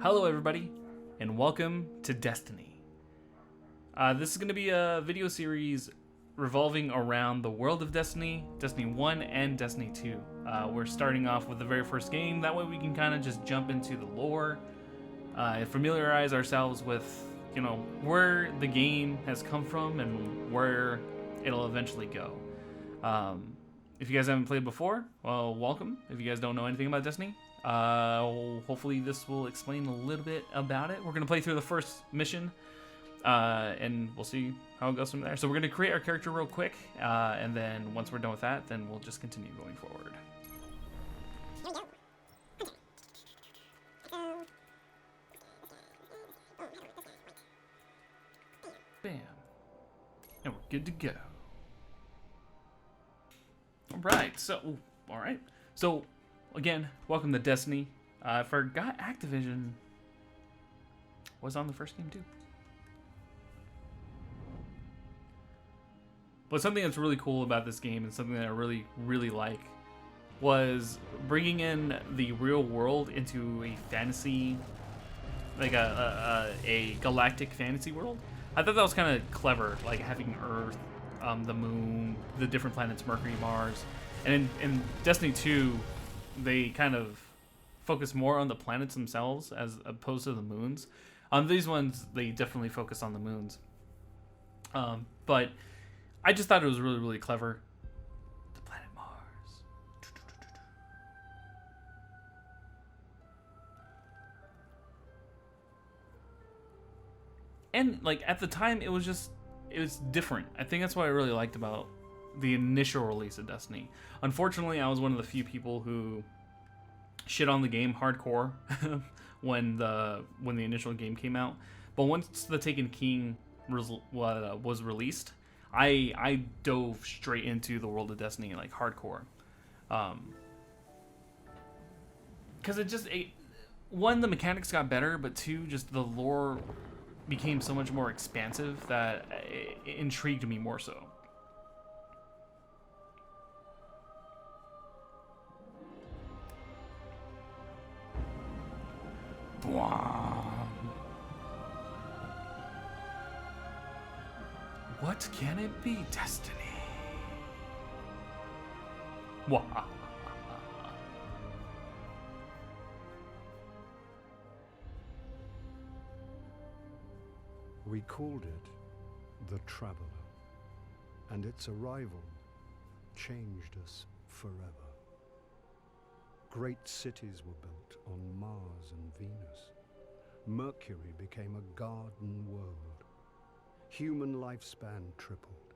Hello everybody, and welcome to Destiny. This is going to be a video series revolving around the world of Destiny, Destiny 1 and Destiny 2. We're starting off with the very first game, that way we can kind of just jump into the lore, and familiarize ourselves with, where the game has come from and where it'll eventually go. If you guys haven't played before, well, welcome. If you guys don't know anything about Destiny, hopefully this will explain a little bit about it. We're going to play through the first mission, and we'll see how it goes from there. So we're going to create our character real quick, and then once we're done with that, then we'll just continue going forward. Bam. And we're good to go. Alright, so again, welcome to Destiny. I forgot Activision was on the first game too. But something that's really cool about this game and something that I really, really like was bringing in the real world into a fantasy, like a galactic fantasy world. I thought that was kind of clever, like having Earth, the moon, the different planets, Mercury, Mars. And in Destiny 2, they kind of focus more on the planets themselves as opposed to the moons. On these ones, they definitely focus on the moons. But I just thought it was really, really clever. The planet Mars. And like at the time, it was different. I think that's what I really liked about the initial release of Destiny. Unfortunately, I was one of the few people who shit on the game hardcore when the initial game came out. But once the Taken King was released, I dove straight into the world of Destiny like hardcore. Because one, the mechanics got better, but two, just the lore became so much more expansive that it intrigued me more so. What can it be, Destiny? We called it the Traveler, and its arrival changed us forever. Great cities were built on Mars and Venus. Mercury became a garden world. Human lifespan tripled.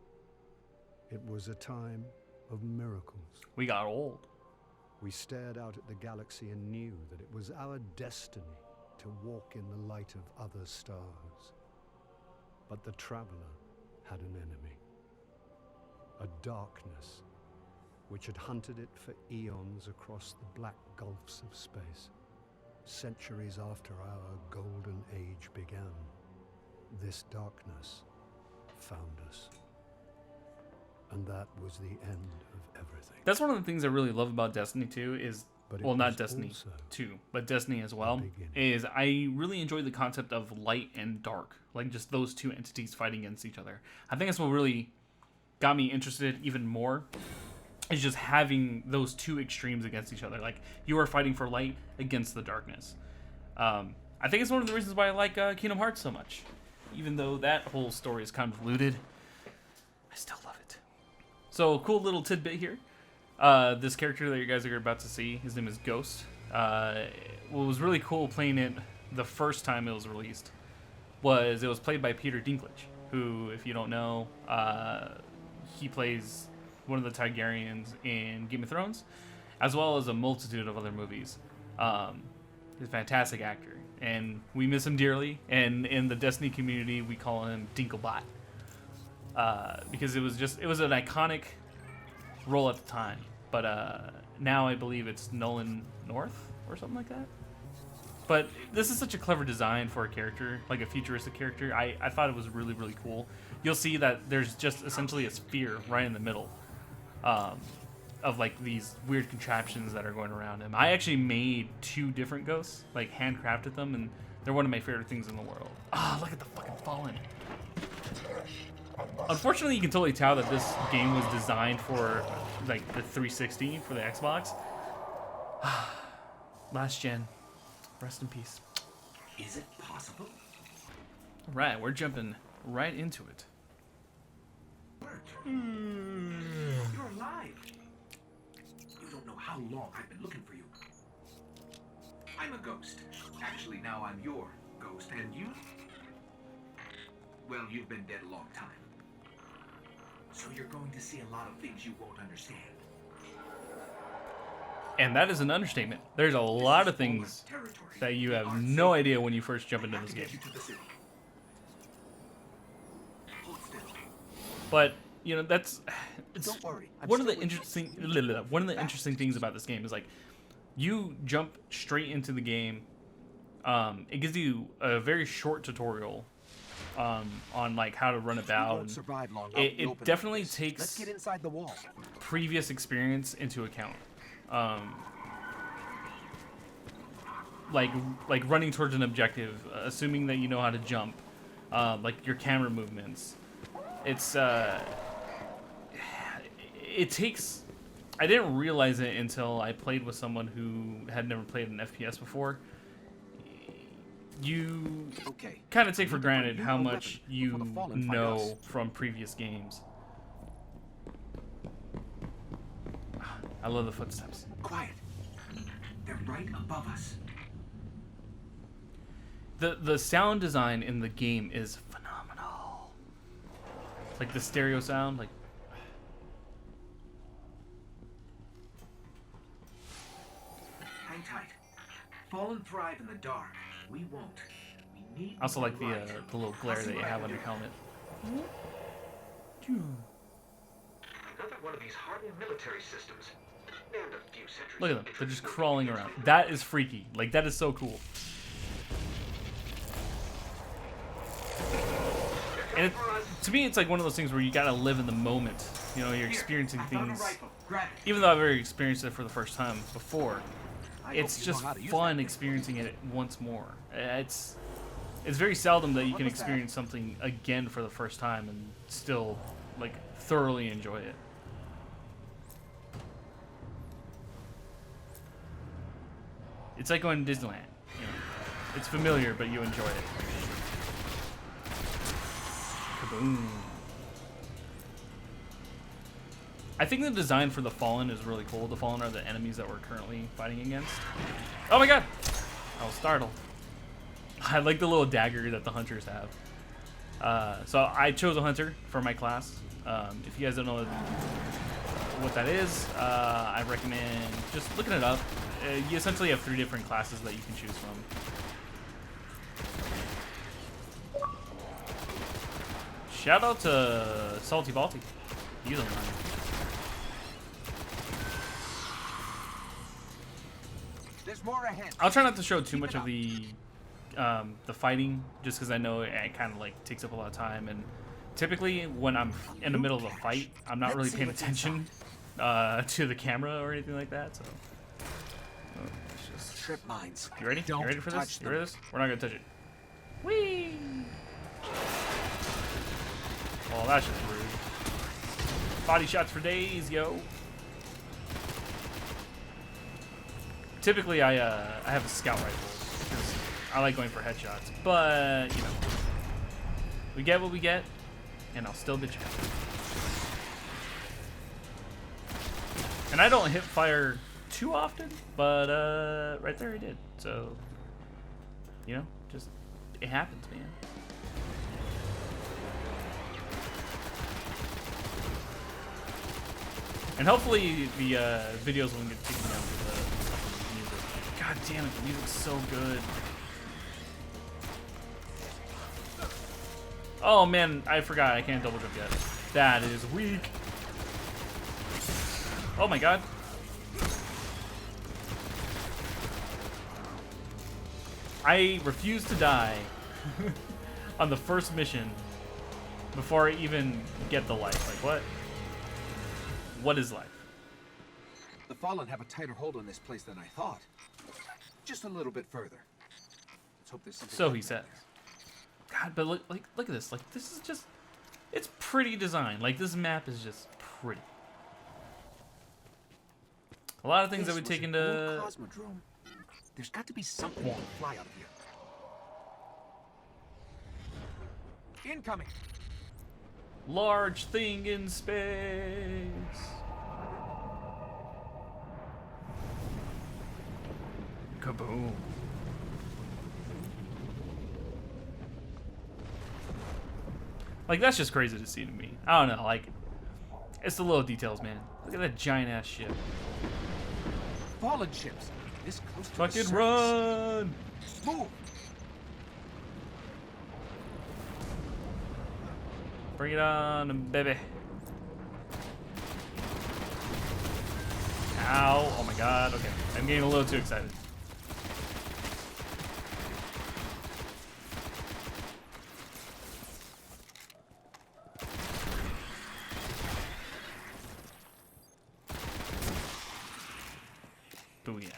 It was a time of miracles. We got old. We stared out at the galaxy and knew that it was our destiny to walk in the light of other stars. But the Traveler had an enemy. A darkness which had hunted it for eons across the black gulfs of space. Centuries after our golden age began, this darkness found us. And that was the end of everything. That's one of the things I really love about Destiny 2 is, well, not Destiny 2, but Destiny as well, is I really enjoy the concept of light and dark, like just those two entities fighting against each other. I think that's what really got me interested even more, is just having those two extremes against each other. Like, you are fighting for light against the darkness. I think it's one of the reasons why I like Kingdom Hearts so much. Even though that whole story is convoluted, I still love it. So, cool little tidbit here. This character that you guys are about to see, his name is Ghost. What was really cool playing it the first time it was released was it was played by Peter Dinklage, who, if you don't know, he plays one of the Targaryens in Game of Thrones, as well as a multitude of other movies. He's a fantastic actor, and we miss him dearly, and in the Destiny community, we call him Dinklebot. Because it was an iconic role at the time, but now I believe it's Nolan North or something like that. But this is such a clever design for a character, like a futuristic character. I thought it was really, really cool. You'll see that there's just essentially a sphere right in the middle. of like these weird contraptions that are going around him. I actually made 2 different ghosts, like handcrafted them, and they're one of my favorite things in the world. Ah, look at the fucking Fallen. Unfortunately, you can totally tell that this game was designed for like the 360 for the Xbox. Last gen. Rest in peace. Is it possible? Right, we're jumping right into it. You're alive. You don't know how long I've been looking for you. I'm a ghost. Actually, now I'm your ghost. And you? Well, you've been dead a long time. So you're going to see a lot of things you won't understand. And that is an understatement. There's a lot of things that you have no idea when you first jump into this game. But you know, that's one of the interesting things about this game is like you jump straight into the game. It gives you a very short tutorial on like how to run about. It definitely takes previous experience into account. Like running towards an objective, assuming that you know how to jump, like your camera movements. It takes. I didn't realize it until I played with someone who had never played an FPS before. You kind of take for granted how much you know from previous games. I love the footsteps. Quiet. They're right above us. The sound design in the game is phenomenal. Like the stereo sound, like hang tight. Fallen thrive in the dark. We won't. We need. I also like the little glare that you have on your helmet. Another one of these hardened military systems. And a few centuries. Look at them. They're just crawling around. That is freaky. Like, that is so cool. And to me, it's like one of those things where you gotta live in the moment. You know, you're experiencing things. Even though I've already experienced it for the first time before, it's just fun experiencing it once more. It's very seldom that you can experience something again for the first time and still, like, thoroughly enjoy it. It's like going to Disneyland. You know, it's familiar, but you enjoy it. Kaboom. I think the design for the Fallen is really cool. The Fallen are the enemies that we're currently fighting against. Oh my god! I was startled. I like the little dagger that the hunters have. So I chose a hunter for my class. If you guys don't know what that is, I recommend just looking it up. You essentially have 3 different classes that you can choose from. Shout out to Salty Balti. He's online. There's more ahead. I'll try not to show too much of the fighting, just because I know it kind of like takes up a lot of time. And typically, when I'm in the middle of a fight, I'm not really paying attention to the camera or anything like that. So, it's just trip mines. You ready? You ready for this? You ready for this? We're not gonna touch it. Whee! Oh, that's just rude. Body shots for days, yo. Typically, I have a scout rifle because I like going for headshots. But you know, we get what we get, and I'll still bitch out. And I don't hip fire too often, but right there I did. So you know, just it happens, man. And hopefully the videos won't get taken down for the music. God damn it, the music's so good. Oh man, I forgot I can't double jump yet. That is weak. Oh my god. I refuse to die on the first mission before I even get the life. Like what? What is life? The Fallen have a tighter hold on this place than I thought. Just a little bit further. Let's hope there's something. So he says. God, but look at this. Like, this is just, it's pretty design. Like, this map is just pretty. A lot of things that we take into. Cosmodrome. There's got to be something that can fly out of here. Incoming. Large thing in space. Kaboom. Like, that's just crazy to see to me. I don't know, like, it's the little details, man. Look at that giant ass ship. Fallen ships. This close to the Fucking surface. run! Move. Bring it on, baby. Ow. Oh my god. Okay. I'm getting a little too excited. Booyah.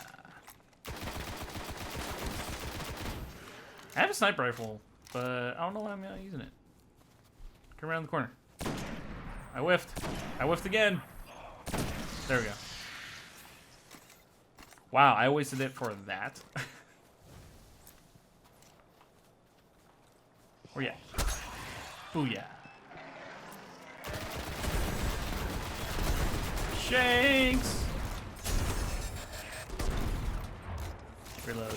I have a sniper rifle, but I don't know why I'm not using it. Come around the corner. I whiffed. I whiffed again. There we go. Wow, I wasted it for that. Where you at? Booyah. Shanks! Reload.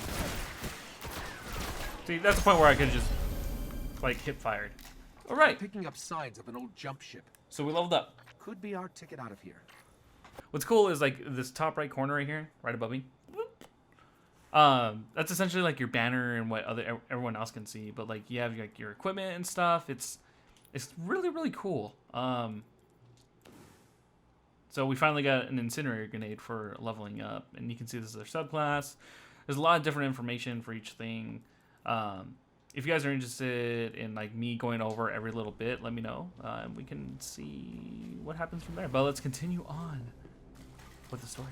See, that's the point where I could just, like, hip fired. Alright. Picking up signs of an old jump ship. So we leveled up. Could be our ticket out of here. What's cool is, like, this top right corner right here, right above me. That's essentially like your banner and what everyone else can see. But like, you have like your equipment and stuff. It's really, really cool. So we finally got an incinerator grenade for leveling up, and you can see this is their subclass. There's a lot of different information for each thing. If you guys are interested in like me going over every little bit, let me know, and we can see what happens from there. But let's continue on with the story.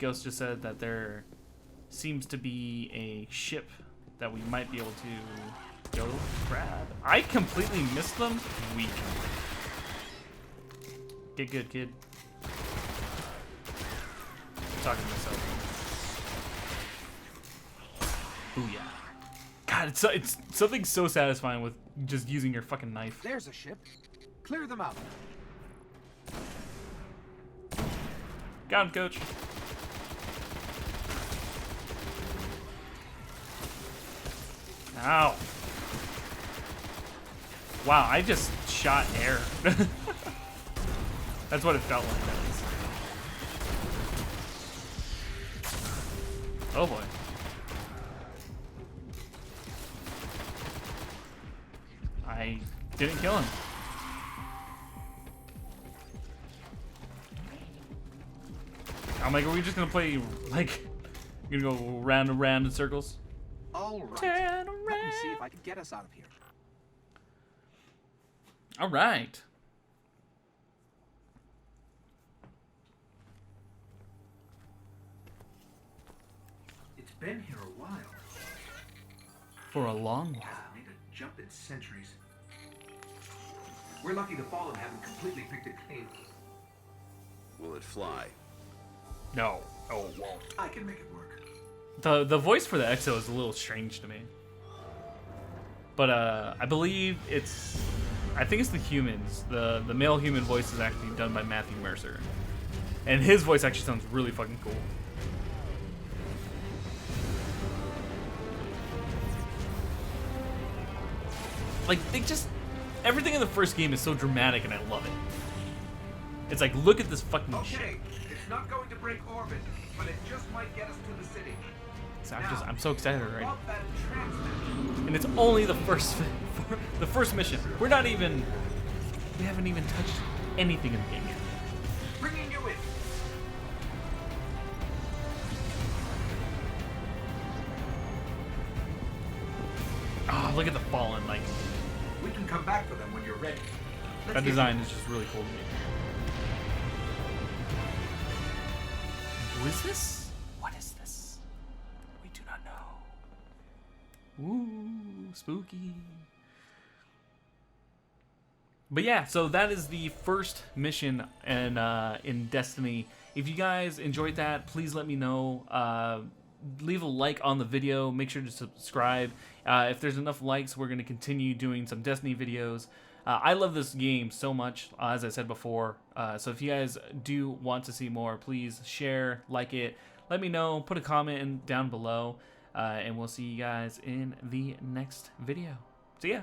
Ghost just said that there seems to be a ship that we might be able to go grab. I completely missed them. Weak. Get good, kid. I'm talking to myself. Booyah. God, it's something so satisfying with just using your fucking knife. There's a ship. Clear them out. Got him, coach. Ow. Wow, I just shot air. That's what it felt like, at least. Oh boy. I didn't kill him. I'm like, are we just gonna play, like, you're gonna go round and round in circles? All right. Turn Let me around. see if I can get us out of here. All right. It's been here a while. For a long while. Hasn't made a jump in centuries. We're lucky the Fallen haven't completely picked it clean. Will it fly? No. Oh, it won't. I can make it work. The voice for the Exo is a little strange to me. But I believe I think it's the humans. The male human voice is actually done by Matthew Mercer. And his voice actually sounds really fucking cool. Like, everything in the first game is so dramatic and I love it. It's like, look at this fucking shit. Okay, it's not going to break orbit, but it just might get us to the city. So I'm so excited already. Above that transmitter. And it's only the first mission. We haven't even touched anything in the game yet. Bringing you in. Oh, look at the Fallen, like, We can come back for them when you're ready. Let's that get design is just really cool to me. Who is this? What is this? We do not know. Ooh, spooky. But yeah, so that is the first mission in Destiny. If you guys enjoyed that, please let me know. Leave a like on the video. Make sure to subscribe. If there's enough likes, we're going to continue doing some Destiny videos. I love this game so much, as I said before. So if you guys do want to see more, please share, like it. Let me know. Put a comment down below. And we'll see you guys in the next video. See ya.